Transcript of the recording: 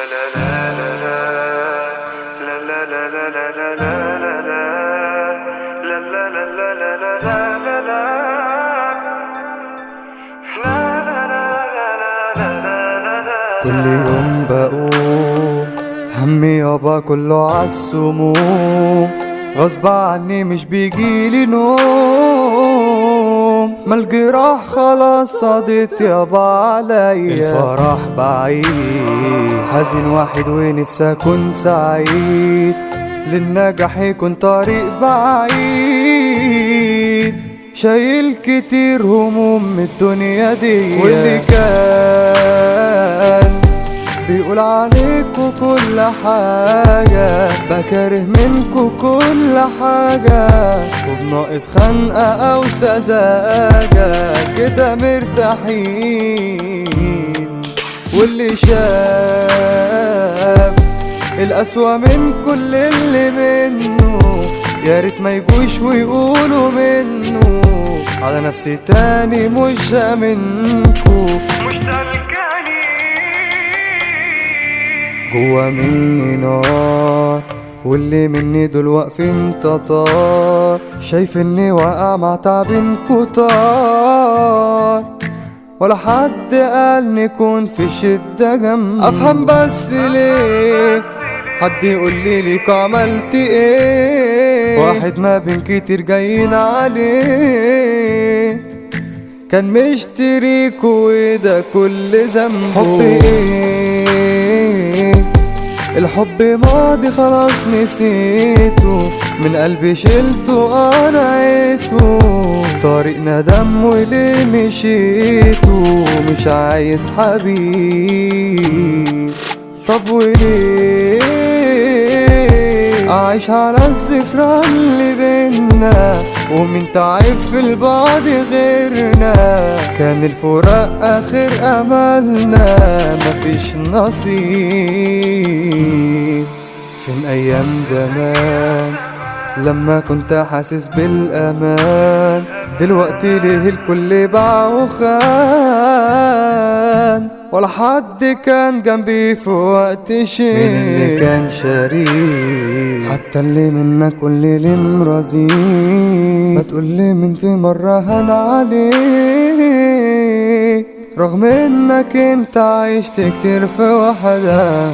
كل يوم بقوم همي يابا كله عالسموم، غصب عني مش بيجيلي نوم، ما الجراح خلاص صادت يابا عليا، الفرح بعيد حزين واحد ونفسي اكون سعيد، للنجاح يكون طريق بعيد، شايل كتير هموم من الدنيا دي، واللي كان بيقول عليكوا كل حاجة بكاره منكوا كل حاجة، وبناقص خنقة أو سذاجة كده مرتاحين، واللي شاف الأسوأ من كل اللي منه ياريت ما يجوش ويقولوا منه، على نفسي تاني مش منكو، مش تلقاني جوا مني نار، واللي مني دول واقفين تتار، شايف اني واقع مع تعبين كتار، ولا حد قال نكون في شدة جنب، افهم بس ليه حد يقولي ليك عملت ايه، واحد ما بين كتير جايين عليه كان مشتريك وده كل ذنبه، حب ايه الحب ماضي خلاص نسيته، من قلبي شلته انا عيته، طريق ندم وليه مشيته، مش عايز حبيب، طب وليه أعيش على الذكرى اللي بينا، ومين تعب في البعد غيرنا، كان الفراق آخر أملنا مفيش نصيب، فين أيام زمان لما كنت حاسس بالأمان، دلوقتي ليه الكل باع وخان، ولا حد كان جنبي في وقت شيء، مين اللي كان شريك، حتى اللي منك قولي لي مرضين، ما تقولي من في مرة هان عليك، رغم انك انت عشت كتير في وحدة.